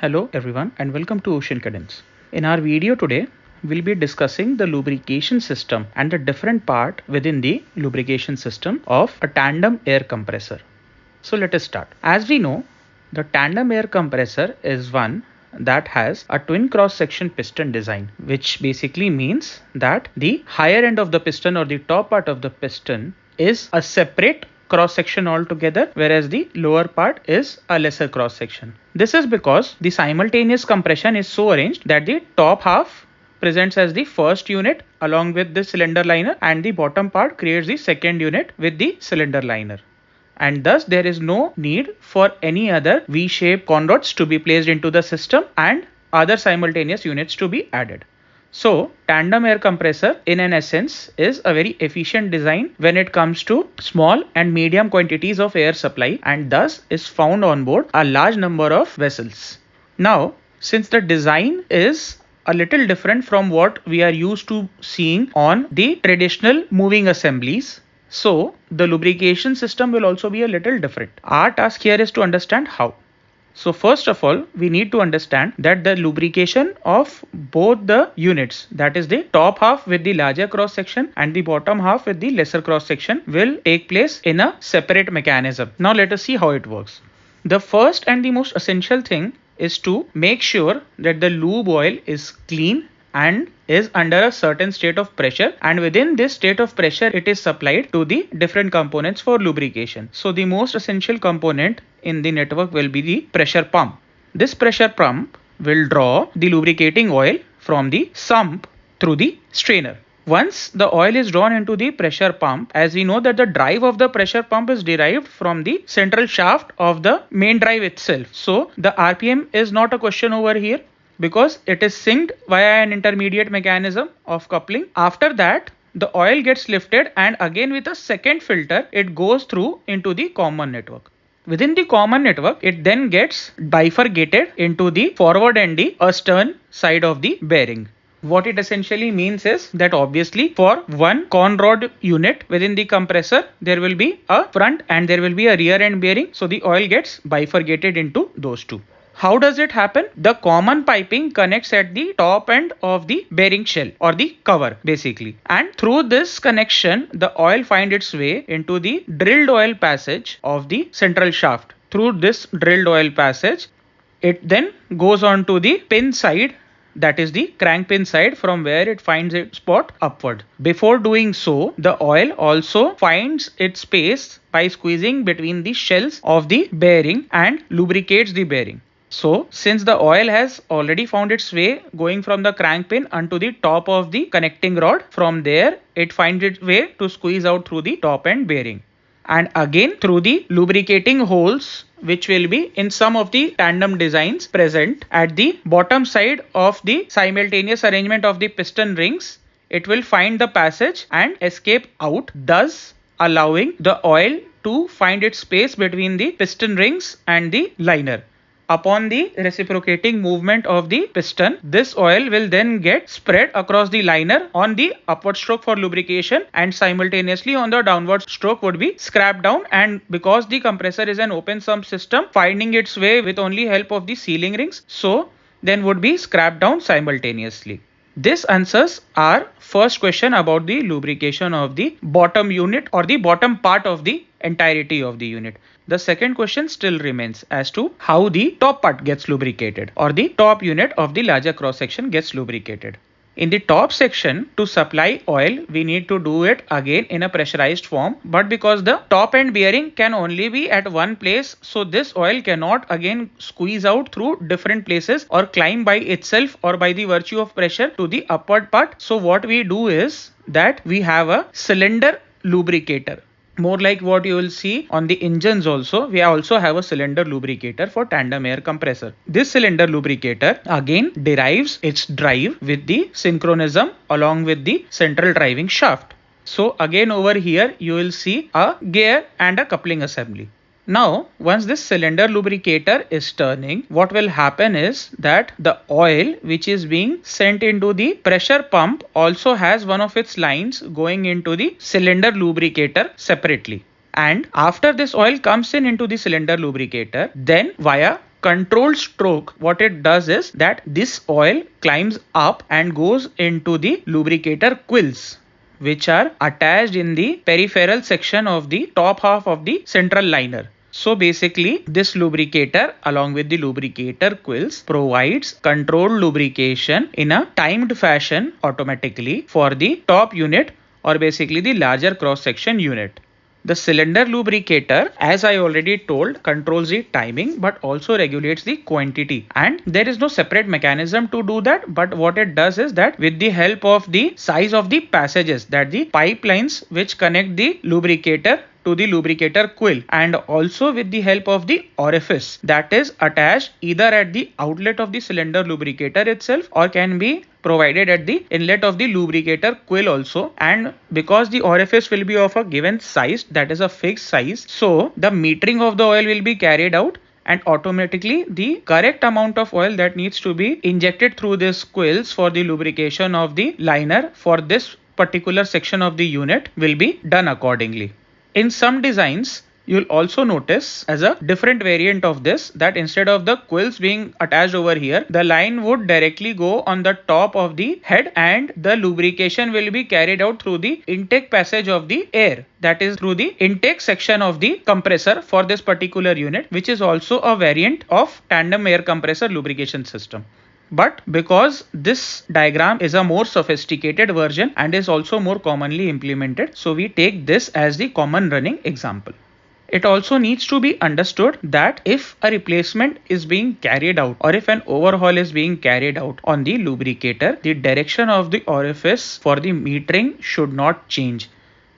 Hello everyone and welcome to Ocean Cadence. In our video today, we'll be discussing the lubrication system and the different part within the lubrication system of a tandem air compressor. So let us start. As we know, the tandem air compressor is one that has a twin cross section piston design, which basically means that the higher end of the piston or the top part of the piston is a separate cross section altogether, whereas the lower part is a lesser cross section. This is because the simultaneous compression is so arranged that the top half presents as the first unit along with the cylinder liner, and the bottom part creates the second unit with the cylinder liner. And thus there is no need for any other V-shaped conrods to be placed into the system and other simultaneous units to be added. So tandem air compressor in an essence is a very efficient design when it comes to small and medium quantities of air supply, and thus is found on board a large number of vessels. Now, since the design is a little different from what we are used to seeing on the traditional moving assemblies, so the lubrication system will also be a little different. Our task here is to understand how. So first of all, we need to understand that the lubrication of both the units, that is the top half with the larger cross section and the bottom half with the lesser cross section, will take place in a separate mechanism. Now let us see how it works. The first and the most essential thing is to make sure that the lube oil is clean and is under a certain state of pressure, and within this state of pressure it is supplied to the different components for lubrication. So the most essential component in the network will be the pressure pump. This pressure pump will draw the lubricating oil from the sump through the strainer. Once the oil is drawn into the pressure pump, as we know that the drive of the pressure pump is derived from the central shaft of the main drive itself. So the RPM is not a question over here, because it is synced via an intermediate mechanism of coupling. After that, the oil gets lifted and again with a second filter, it goes through into the common network. Within the common network, it then gets bifurcated into the forward and the astern side of the bearing. What it essentially means is that obviously for one conrod unit within the compressor, there will be a front and there will be a rear end bearing. So the oil gets bifurcated into those two. How does it happen? The common piping connects at the top end of the bearing shell or the cover basically. And through this connection, the oil finds its way into the drilled oil passage of the central shaft. Through this drilled oil passage, it then goes on to the pin side, that is the crank pin side, from where it finds its spot upward. Before doing so, the oil also finds its space by squeezing between the shells of the bearing and lubricates the bearing. So since the oil has already found its way going from the crank pin onto the top of the connecting rod, from there it finds its way to squeeze out through the top end bearing. And again through the lubricating holes, which will be in some of the tandem designs present at the bottom side of the simultaneous arrangement of the piston rings, it will find the passage and escape out, thus allowing the oil to find its space between the piston rings and the liner. Upon the reciprocating movement of the piston, this oil will then get spread across the liner on the upward stroke for lubrication, and simultaneously on the downward stroke would be scrapped down. And because the compressor is an open sump system, finding its way with only help of the sealing rings, so then would be scrapped down simultaneously. This answers our first question about the lubrication of the bottom unit or the bottom part of the entirety of the unit. The second question still remains as to how the top part gets lubricated or the top unit of the larger cross section gets lubricated. In the top section, to supply oil, we need to do it again in a pressurized form, but because the top end bearing can only be at one place, so this oil cannot again squeeze out through different places or climb by itself or by the virtue of pressure to the upward part. So what we do is that we have a cylinder lubricator. More like what you will see on the engines also, we also have a cylinder lubricator for tandem air compressor. This cylinder lubricator again derives its drive with the synchronism along with the central driving shaft. So again over here you will see a gear and a coupling assembly. Now, once this cylinder lubricator is turning, what will happen is that the oil which is being sent into the pressure pump also has one of its lines going into the cylinder lubricator separately. And after this oil comes into the cylinder lubricator, then via controlled stroke, what it does is that this oil climbs up and goes into the lubricator quills, which are attached in the peripheral section of the top half of the central liner. So basically, this lubricator along with the lubricator quills provides controlled lubrication in a timed fashion automatically for the top unit, or basically the larger cross section unit. The cylinder lubricator, as I already told, controls the timing but also regulates the quantity, and there is no separate mechanism to do that, but what it does is that with the help of the size of the passages, that the pipelines which connect the lubricator to the lubricator quill, and also with the help of the orifice that is attached either at the outlet of the cylinder lubricator itself or can be provided at the inlet of the lubricator quill also. And because the orifice will be of a given size, that is a fixed size, so the metering of the oil will be carried out, and automatically the correct amount of oil that needs to be injected through these quills for the lubrication of the liner for this particular section of the unit will be done accordingly. In some designs, you'll also notice as a different variant of this that instead of the quills being attached over here, the line would directly go on the top of the head and the lubrication will be carried out through the intake passage of the air, that is through the intake section of the compressor for this particular unit, which is also a variant of tandem air compressor lubrication system. But because this diagram is a more sophisticated version and is also more commonly implemented, so we take this as the common running example. It also needs to be understood that if a replacement is being carried out or if an overhaul is being carried out on the lubricator, the direction of the orifice for the metering should not change.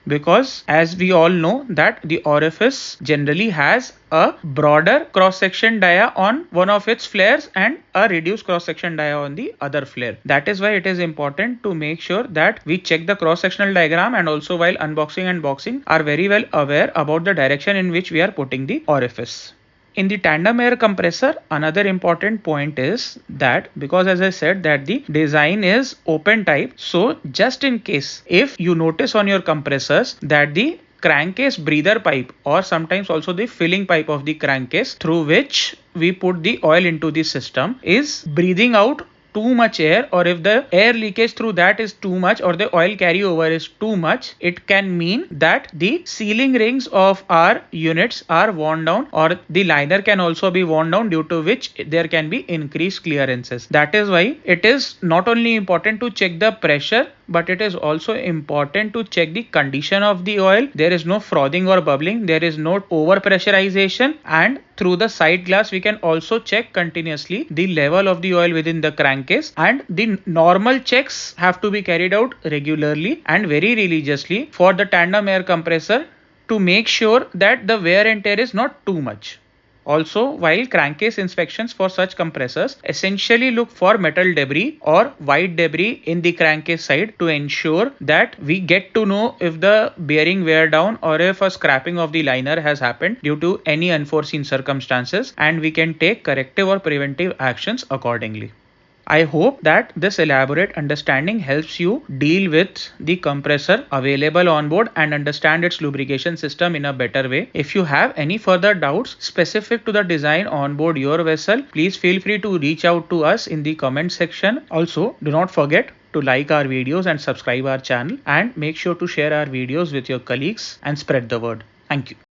Because as we all know that the orifice generally has a broader cross section dia on one of its flares and a reduced cross section dia on the other flare. That is why it is important to make sure that we check the cross sectional diagram, and also while unboxing and boxing are very well aware about the direction in which we are putting the orifice. In the tandem air compressor, another important point is that because as I said that the design is open type, so just in case if you notice on your compressors that the crankcase breather pipe or sometimes also the filling pipe of the crankcase through which we put the oil into the system is breathing out too much air, or if the air leakage through that is too much or the oil carryover is too much, it can mean that the sealing rings of our units are worn down, or the liner can also be worn down, due to which there can be increased clearances. That is why it is not only important to check the pressure, but it is also important to check the condition of the oil. There is no frothing or bubbling, there is no over pressurization, and through the side glass we can also check continuously the level of the oil within the crankcase, and the normal checks have to be carried out regularly and very religiously for the tandem air compressor to make sure that the wear and tear is not too much. Also, while crankcase inspections for such compressors essentially look for metal debris or white debris in the crankcase side to ensure that we get to know if the bearing wear down or if a scrapping of the liner has happened due to any unforeseen circumstances, and we can take corrective or preventive actions accordingly. I hope that this elaborate understanding helps you deal with the compressor available on board and understand its lubrication system in a better way. If you have any further doubts specific to the design on board your vessel, please feel free to reach out to us in the comment section. Also, do not forget to like our videos and subscribe our channel, and make sure to share our videos with your colleagues and spread the word. Thank you.